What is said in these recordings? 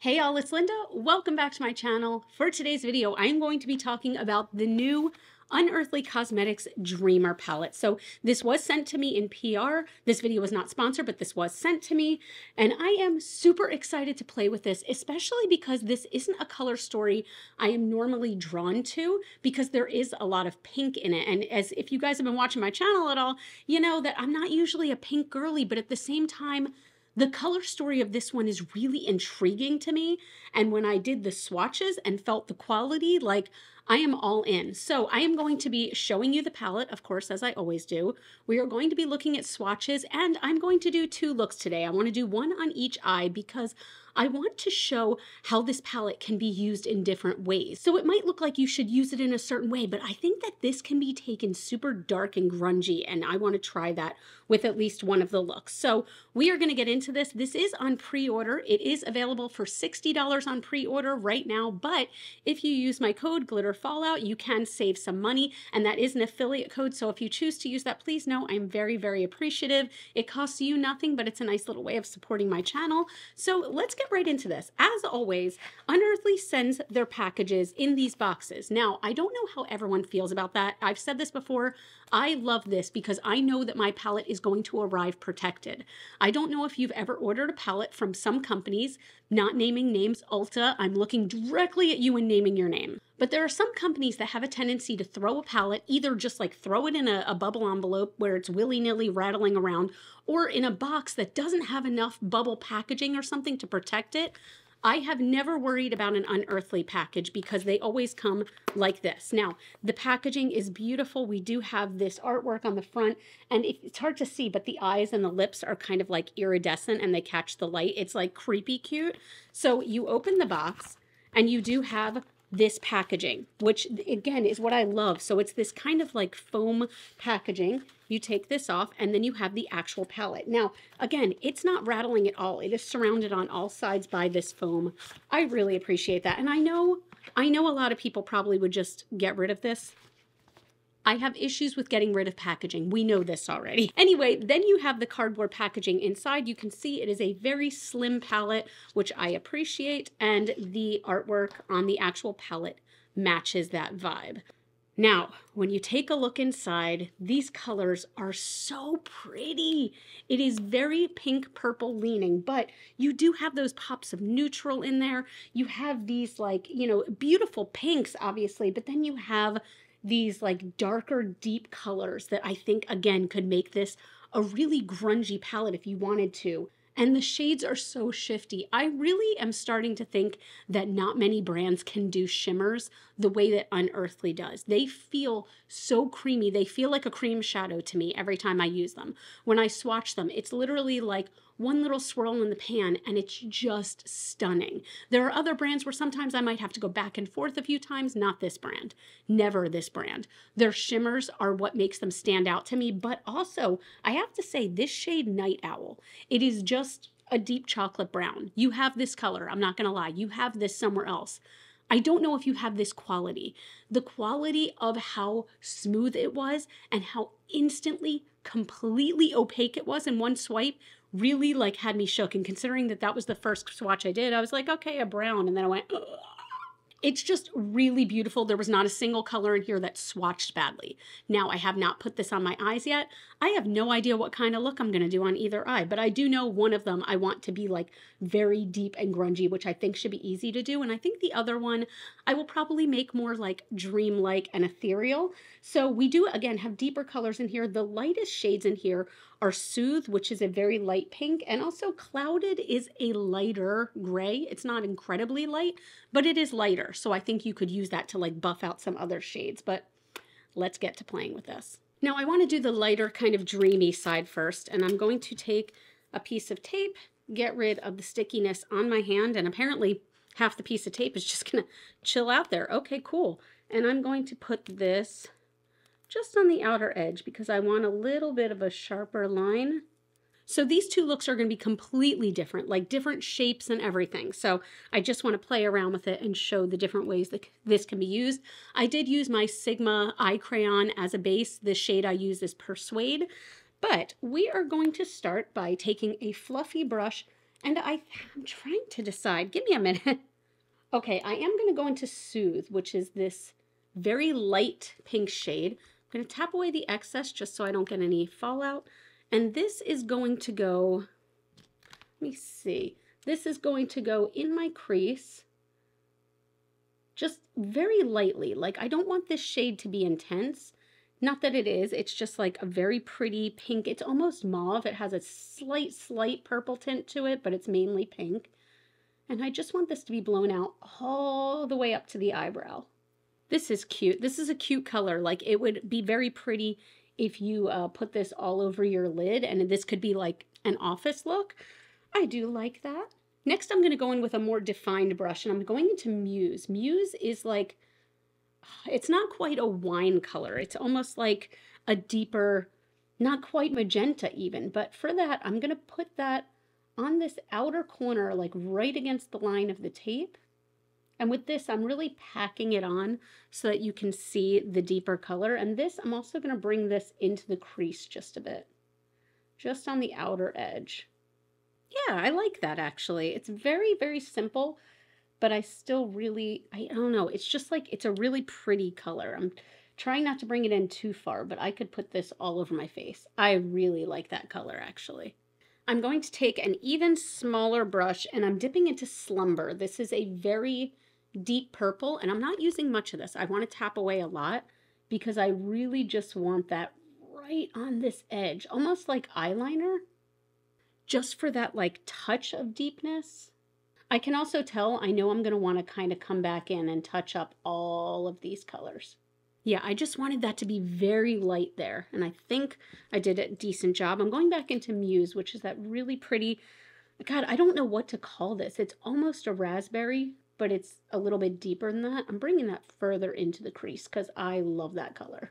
Hey y'all, it's Linda. Welcome back to my channel. For today's video, I'm going to be talking about the new Unearthly Cosmetics Dreamer palette. So this was sent to me in PR. This video was not sponsored, but this was sent to me. And I am super excited to play with this, especially because this isn't a color story I am normally drawn to because there is a lot of pink in it. And as if you guys have been watching my channel at all, you know that I'm not usually a pink girly, but at the same time, the color story of this one is really intriguing to me. And when I did the swatches and felt the quality, like I am all in. So I am going to be showing you the palette, of course, as I always do. We are going to be looking at swatches and I'm going to do two looks today. I want to do one on each eye because I want to show how this palette can be used in different ways. So it might look like you should use it in a certain way, but I think that this can be taken super dark and grungy, and I want to try that with at least one of the looks. So we are going to get into this. This is on pre-order. It is available for $60 on pre-order right now, but if you use my code GLITTERFALLOUT, you can save some money, and that is an affiliate code. So if you choose to use that, please know I'm very, very appreciative. It costs you nothing, but it's a nice little way of supporting my channel. So let's get right into this. As always, Unearthly sends their packages in these boxes. Now, I don't know how everyone feels about that. I've said this before. I love this because I know that my palette is going to arrive protected. I don't know if you've ever ordered a palette from some companies, not naming names, Ulta, I'm looking directly at you and naming your name. But there are some companies that have a tendency to throw a palette, either just like throw it in a bubble envelope where it's willy-nilly rattling around, or in a box that doesn't have enough bubble packaging or something to protect it. I have never worried about an Unearthly package because they always come like this. Now, the packaging is beautiful. We do have this artwork on the front, and it's hard to see, but the eyes and the lips are kind of like iridescent and they catch the light. It's like creepy cute. So you open the box and you do have this packaging, which again is what I love. So it's this kind of like foam packaging. You take this off and then you have the actual palette. Now, again, it's not rattling at all. It is surrounded on all sides by this foam. I really appreciate that. And I know a lot of people probably would just get rid of this. I have issues with getting rid of packaging. We know this already. Anyway, then you have the cardboard packaging inside. You can see it is a very slim palette, which I appreciate, and the artwork on the actual palette matches that vibe. Now, when you take a look inside, these colors are so pretty. It is very pink purple leaning, but you do have those pops of neutral in there. You have these like, you know, beautiful pinks, obviously, but then you have these like darker, deep colors that I think, again, could make this a really grungy palette if you wanted to. And the shades are so shifty. I really am starting to think that not many brands can do shimmers the way that Unearthly does. They feel so creamy. They feel like a cream shadow to me every time I use them. When I swatch them, it's literally like one little swirl in the pan and it's just stunning. There are other brands where sometimes I might have to go back and forth a few times. Not this brand. Never this brand. Their shimmers are what makes them stand out to me, but also I have to say this shade Night Owl, it is just a deep chocolate brown. You have this color, I'm not gonna lie, you have this somewhere else. I don't know if you have this quality. The quality of how smooth it was and how instantly, completely opaque it was in one swipe really like had me shook. And considering that that was the first swatch I did, I was like, okay, a brown. And then I went, ugh. It's just really beautiful. There was not a single color in here that swatched badly. Now, I have not put this on my eyes yet. I have no idea what kind of look I'm going to do on either eye, but I do know one of them I want to be like very deep and grungy, which I think should be easy to do. And I think the other one I will probably make more like dreamlike and ethereal. So we do, again, have deeper colors in here. The lightest shades in here are Soothe, which is a very light pink, and also Clouded is a lighter gray. It's not incredibly light, but it is lighter. So I think you could use that to like buff out some other shades, but let's get to playing with this. Now I want to do the lighter kind of dreamy side first, and I'm going to take a piece of tape, get rid of the stickiness on my hand, and apparently half the piece of tape is just gonna chill out there. Okay, cool. And I'm going to put this just on the outer edge because I want a little bit of a sharper line. So these two looks are going to be completely different, like different shapes and everything. So I just want to play around with it and show the different ways that this can be used. I did use my Sigma eye crayon as a base. The shade I use is Persuade. But we are going to start by taking a fluffy brush And I'm trying to decide. Give me a minute. Okay, I am going to go into Soothe, which is this very light pink shade. I'm going to tap away the excess just so I don't get any fallout. And this is going to go, let me see. This is going to go in my crease just very lightly. Like, I don't want this shade to be intense. Not that it is. It's just like a very pretty pink. It's almost mauve. It has a slight purple tint to it, but it's mainly pink. And I just want this to be blown out all the way up to the eyebrow. This is cute. This is a cute color. Like, it would be very pretty if you put this all over your lid, and this could be like an office look. I do like that. Next, I'm going to go in with a more defined brush, and I'm going into Muse. Muse is like, it's not quite a wine color. It's almost like a deeper, not quite magenta even. But for that, I'm going to put that on this outer corner, like right against the line of the tape. And with this, I'm really packing it on so that you can see the deeper color. And this, I'm also going to bring this into the crease just a bit, just on the outer edge. Yeah, I like that actually. It's very simple, but I still really, I don't know, it's just like, it's a really pretty color. I'm trying not to bring it in too far, but I could put this all over my face. I really like that color actually. I'm going to take an even smaller brush and I'm dipping into Slumber. This is a very deep purple and I'm not using much of this. I want to tap away a lot because I really just want that right on this edge, almost like eyeliner, just for that like touch of deepness. I can also tell, I know I'm going to want to kind of come back in and touch up all of these colors. Yeah, I just wanted that to be very light there, and I think I did a decent job. I'm going back into Muse, which is that really pretty, God, I don't know what to call this. It's almost a raspberry, but it's a little bit deeper than that. I'm bringing that further into the crease because I love that color.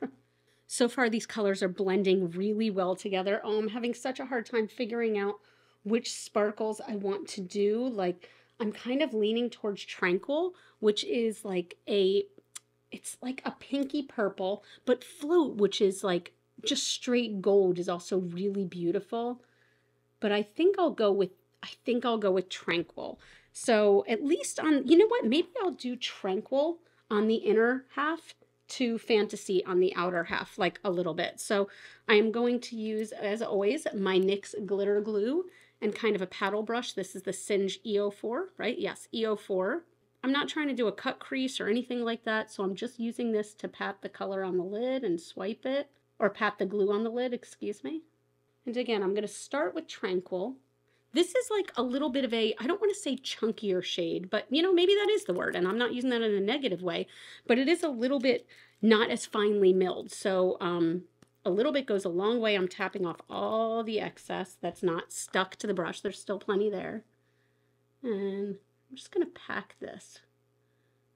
So far, these colors are blending really well together. Oh, I'm having such a hard time figuring out which sparkles I want to do. Like, I'm kind of leaning towards Tranquil, which is like it's like a pinky purple, but Float, which is like just straight gold, is also really beautiful. But I think I'll go with Tranquil. So at least on, you know what, maybe I'll do Tranquil on the inner half to Fantasy on the outer half, like a little bit. So I am going to use, as always, my NYX glitter glue and kind of a paddle brush. This is the Singe EO4, right? Yes, EO4. I'm not trying to do a cut crease or anything like that, so I'm just using this to pat the color on the lid and swipe it, or pat the glue on the lid, excuse me. And again, I'm going to start with Tranquil. This is like a little bit of a, I don't want to say chunkier shade, but you know, maybe that is the word, and I'm not using that in a negative way, but it is a little bit not as finely milled. So a little bit goes a long way. I'm tapping off all the excess that's not stuck to the brush. There's still plenty there. And I'm just going to pack this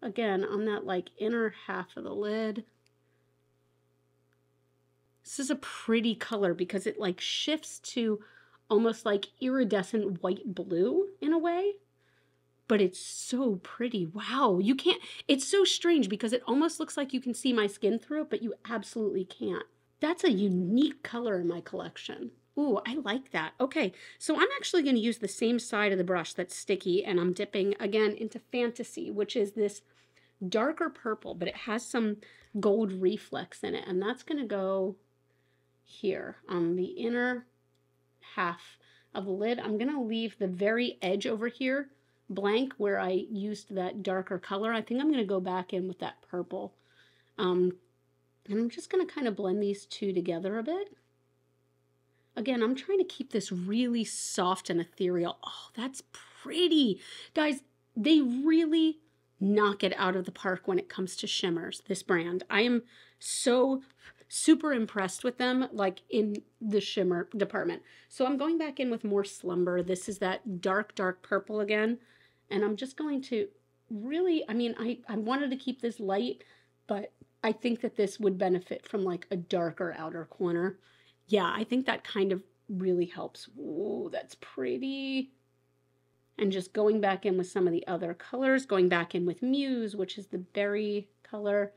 again on that like inner half of the lid. This is a pretty color because it like shifts to almost like iridescent white blue in a way, but it's so pretty. Wow, you can't, it's so strange because it almost looks like you can see my skin through it, but you absolutely can't. That's a unique color in my collection. Ooh, I like that. Okay, so I'm actually going to use the same side of the brush that's sticky, and I'm dipping again into Fantasy, which is this darker purple, but it has some gold reflex in it, and that's going to go here on the inner half of the lid. I'm going to leave the very edge over here blank where I used that darker color. I think I'm going to go back in with that purple. And I'm just going to kind of blend these two together a bit. Again, I'm trying to keep this really soft and ethereal. Oh, that's pretty. Guys, they really knock it out of the park when it comes to shimmers, this brand. I am so super impressed with them, like in the shimmer department. So I'm going back in with more Slumber. This is that dark purple again. And I'm just going to really, I mean, I wanted to keep this light, but I think that this would benefit from like a darker outer corner. Yeah, I think that kind of really helps. Ooh, that's pretty. And just going back in with some of the other colors, going back in with Muse, which is the berry color,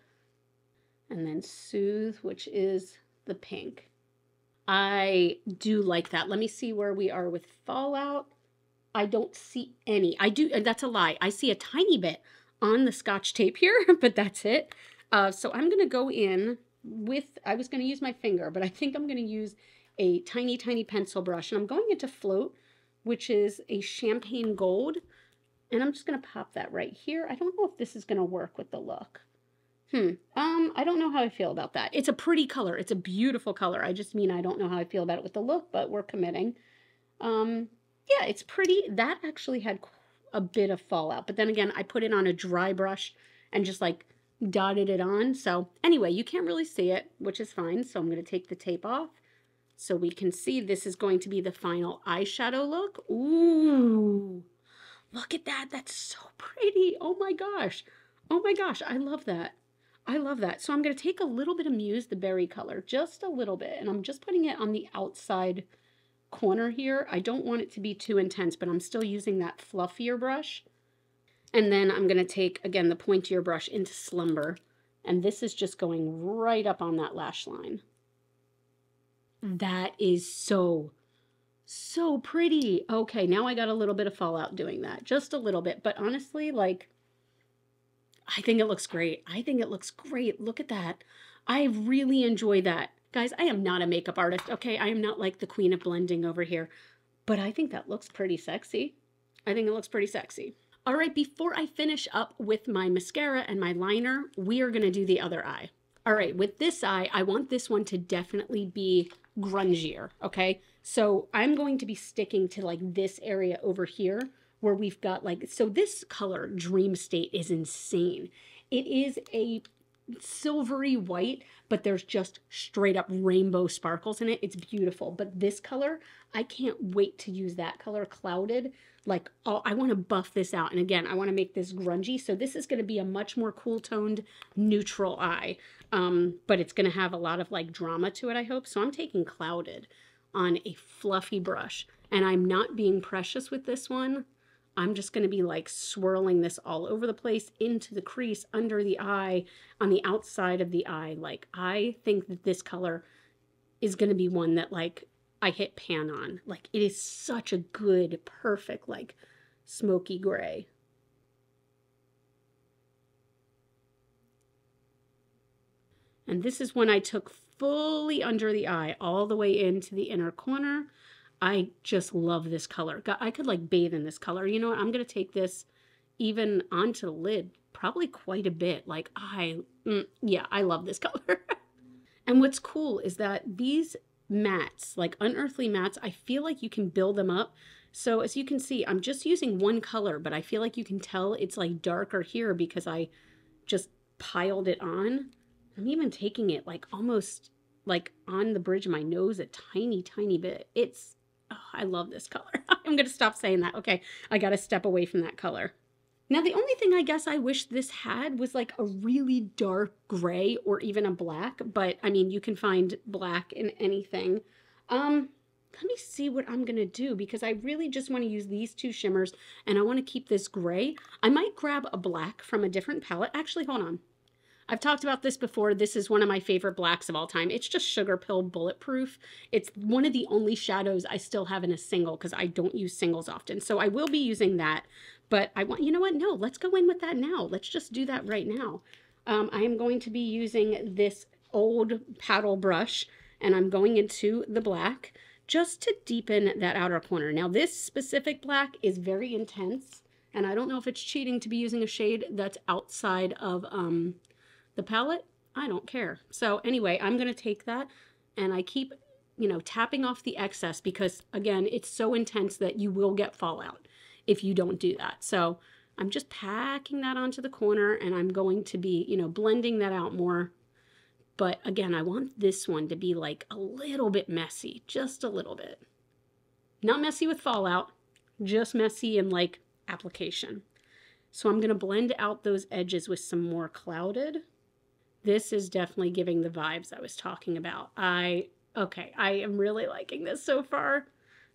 and then Soothe, which is the pink. I do like that. Let me see where we are with Fallout. I don't see any. I do, and that's a lie. I see a tiny bit on the Scotch tape here, but that's it. So I'm going to go in with, I was going to use my finger, but I think I'm going to use a tiny, tiny pencil brush. And I'm going into Float, which is a champagne gold. And I'm just going to pop that right here. I don't know if this is going to work with the look. I don't know how I feel about that. It's a pretty color. It's a beautiful color. I just mean I don't know how I feel about it with the look, but we're committing. Yeah, it's pretty. That actually had a bit of fallout. But then again, I put it on a dry brush and just like dotted it on. So anyway, you can't really see it, which is fine. So I'm going to take the tape off so we can see this is going to be the final eyeshadow look. Ooh, look at that. That's so pretty. Oh my gosh. Oh my gosh. I love that. I love that. So I'm going to take a little bit of Muse, the berry color, just a little bit. And I'm just putting it on the outside corner here. I don't want it to be too intense, but I'm still using that fluffier brush. And then I'm going to take, again, the pointier brush into Slumber. And this is just going right up on that lash line. That is so pretty. Okay, now I got a little bit of fallout doing that. Just a little bit. But honestly, like, I think it looks great. I think it looks great. Look at that. I really enjoy that. Guys, I am not a makeup artist, okay? I am not like the queen of blending over here. But I think that looks pretty sexy. I think it looks pretty sexy. All right, before I finish up with my mascara and my liner, we are going to do the other eye. All right, with this eye, I want this one to definitely be grungier, okay? So I'm going to be sticking to like this area over here where we've got like, so this color, Dream State, is insane. It is a silvery white, but there's just straight up rainbow sparkles in it. It's beautiful. But this color, I can't wait to use that color, Clouded. Like, oh, I want to buff this out. And again, I want to make this grungy. So this is going to be a much more cool toned neutral eye. But it's going to have a lot of like drama to it, I hope. So I'm taking Clouded on a fluffy brush. And I'm not being precious with this one. I'm just going to be like swirling this all over the place into the crease, under the eye, on the outside of the eye. Like, I think that this color is going to be one that like I hit pan on. Like, it is such a good, perfect, like smoky gray. And this is when I took fully under the eye, all the way into the inner corner. I just love this color. I could like bathe in this color. You know what? I'm going to take this even onto the lid probably quite a bit. Like yeah, I love this color. And what's cool is that these mattes, like Unearthly mattes, I feel like you can build them up. So as you can see, I'm just using one color, but I feel like you can tell it's like darker here because I just piled it on. I'm even taking it like almost like on the bridge of my nose a tiny, tiny bit. It's, oh, I love this color. I'm going to stop saying that. Okay, I got to step away from that color. Now, the only thing I guess I wish this had was like a really dark gray or even a black. But, I mean, you can find black in anything. Let me see what I'm going to do because I really just want to use these two shimmers and I want to keep this gray. I might grab a black from a different palette. Actually, hold on. I've talked about this before. This is one of my favorite blacks of all time. It's just Sugar Pill Bulletproof. It's one of the only shadows I still have in a single because I don't use singles often. So I will be using that. But I want, you know what? No, let's go in with that now. Let's just do that right now. I am going to be using this old paddle brush and I'm going into the black just to deepen that outer corner. Now this specific black is very intense and I don't know if it's cheating to be using a shade that's outside of the palette. I don't care. So anyway, I'm going to take that and I keep, you know, tapping off the excess because again, it's so intense that you will get fallout if you don't do that. So I'm just packing that onto the corner and I'm going to be, you know, blending that out more. But again, I want this one to be like a little bit messy, just a little bit. Not messy with fallout, just messy in like application. So I'm going to blend out those edges with some more Clouded. This is definitely giving the vibes I was talking about. Okay, I am really liking this so far.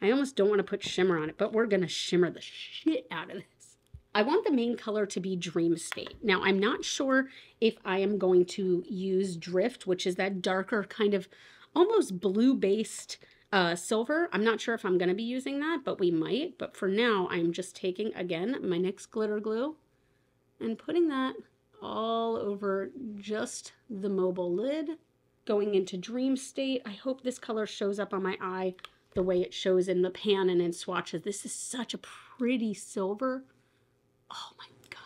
I almost don't want to put shimmer on it, but we're going to shimmer the shit out of this. I want the main color to be Dream State. Now, I'm not sure if I am going to use Drift, which is that darker kind of almost blue-based silver. I'm not sure if I'm going to be using that, but we might. But for now, I'm just taking, again, my NYX glitter glue and putting that all over just the mobile lid. Going into Dream State. I hope this color shows up on my eye the way it shows in the pan and in swatches. This is such a pretty silver. Oh my God.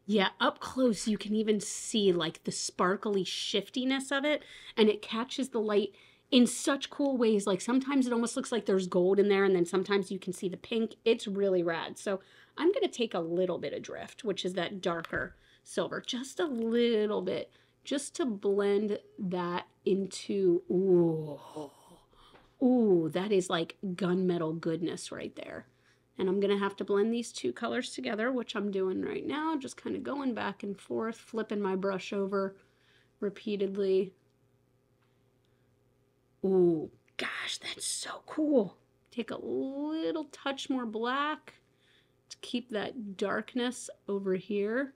Yeah, up close you can even see like the sparkly shiftiness of it, and it catches the light in such cool ways. Like sometimes it almost looks like there's gold in there, and then sometimes you can see the pink. It's really rad. So I'm going to take a little bit of Drift, which is that darker silver, just a little bit, just to blend that into, ooh, that is like gunmetal goodness right there. And I'm going to have to blend these two colors together, which I'm doing right now, just kind of going back and forth, flipping my brush over repeatedly. Ooh, gosh, that's so cool. Take a little touch more black to keep that darkness over here.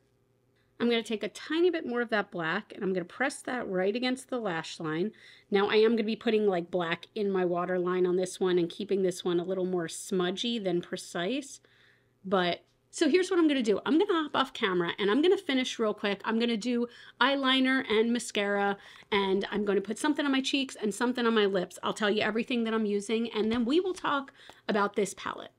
I'm going to take a tiny bit more of that black, and I'm going to press that right against the lash line. Now I am going to be putting like black in my waterline on this one and keeping this one a little more smudgy than precise. But so here's what I'm going to do. I'm going to hop off camera and I'm going to finish real quick. I'm going to do eyeliner and mascara, and I'm going to put something on my cheeks and something on my lips. I'll tell you everything that I'm using, and then we will talk about this palette.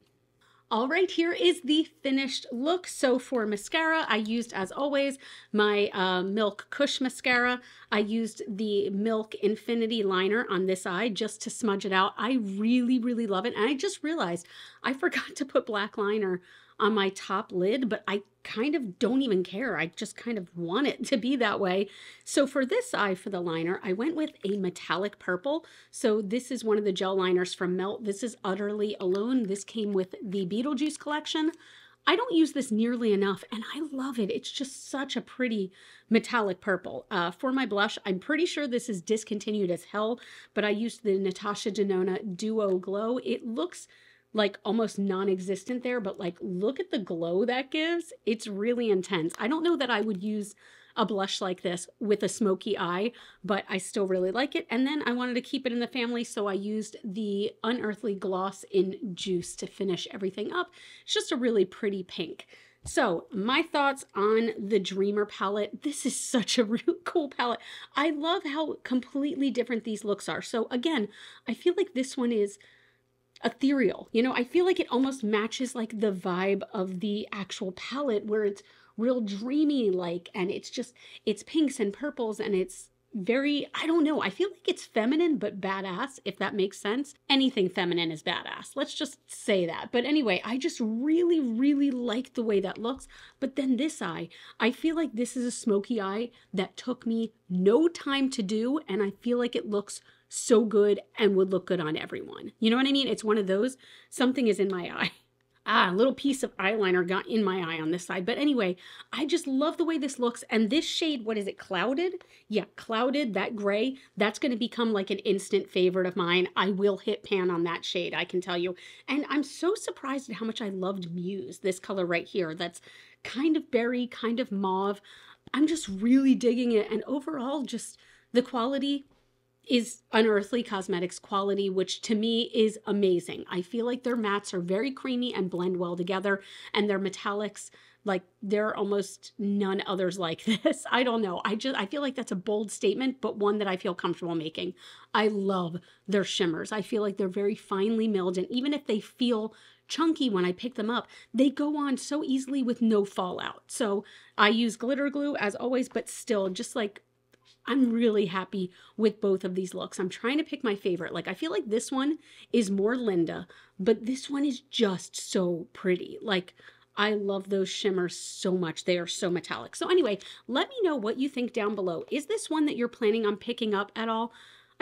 All right, here is the finished look. So for mascara, I used, as always, my Milk Kush mascara. I used the Milk Infinity liner on this eye just to smudge it out. I really, really love it. And I just realized I forgot to put black liner on my top lid, but I kind of don't even care. I just kind of want it to be that way. So for this eye, for the liner, I went with a metallic purple. So this is one of the gel liners from Melt. This is Utterly Alone. This came with the Beetlejuice collection. I don't use this nearly enough, and I love it. It's just such a pretty metallic purple. For my blush, I'm pretty sure this is discontinued as hell, but I used the Natasha Denona Duo Glow. It looks like almost non-existent there, but like look at the glow that gives. It's really intense. I don't know that I would use a blush like this with a smoky eye, but I still really like it. And then I wanted to keep it in the family, so I used the Unearthly Gloss in Juice to finish everything up. It's just a really pretty pink. So my thoughts on the Dreamer palette. This is such a really cool palette. I love how completely different these looks are. So again, I feel like this one is ethereal. You know, I feel like it almost matches like the vibe of the actual palette, where it's real dreamy like, and it's just, it's pinks and purples, and it's very, I don't know, I feel like it's feminine but badass, if that makes sense. Anything feminine is badass. Let's just say that. But anyway, I just really, really like the way that looks. But then this eye, I feel like this is a smoky eye that took me no time to do, and I feel like it looks so good and would look good on everyone. You know what I mean? It's one of those, something is in my eye. A little piece of eyeliner got in my eye on this side. But anyway, I just love the way this looks. And this shade, what is it, Clouded? Yeah, Clouded, that gray, that's going to become like an instant favorite of mine. I will hit pan on that shade, I can tell you. And I'm so surprised at how much I loved Muse, this color right here. That's kind of berry, kind of mauve. I'm just really digging it. And overall, just the quality is Unearthly Cosmetics quality, which to me is amazing. I feel like their mattes are very creamy and blend well together, and their metallics, like, there are almost none others like this. I don't know. I feel like that's a bold statement, but one that I feel comfortable making. I love their shimmers. I feel like they're very finely milled, and even if they feel chunky when I pick them up, they go on so easily with no fallout. So I use glitter glue as always, but still, just like, I'm really happy with both of these looks. I'm trying to pick my favorite. Like, I feel like this one is more Linda, but this one is just so pretty. Like, I love those shimmers so much. They are so metallic. So anyway, let me know what you think down below. Is this one that you're planning on picking up at all?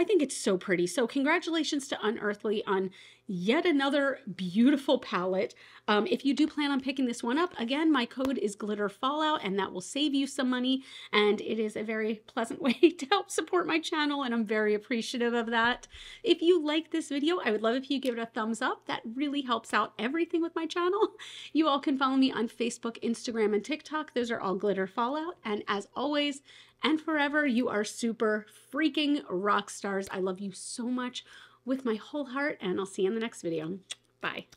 I think it's so pretty. So congratulations to Unearthly on yet another beautiful palette. If you do plan on picking this one up, again, my code is GLITTERFALLOUT, and that will save you some money. And it is a very pleasant way to help support my channel, and I'm very appreciative of that. If you like this video, I would love if you give it a thumbs up. That really helps out everything with my channel. You all can follow me on Facebook, Instagram, and TikTok. Those are all GLITTERFALLOUT. And as always, and forever, you are super freaking rock stars. I love you so much with my whole heart, and I'll see you in the next video. Bye.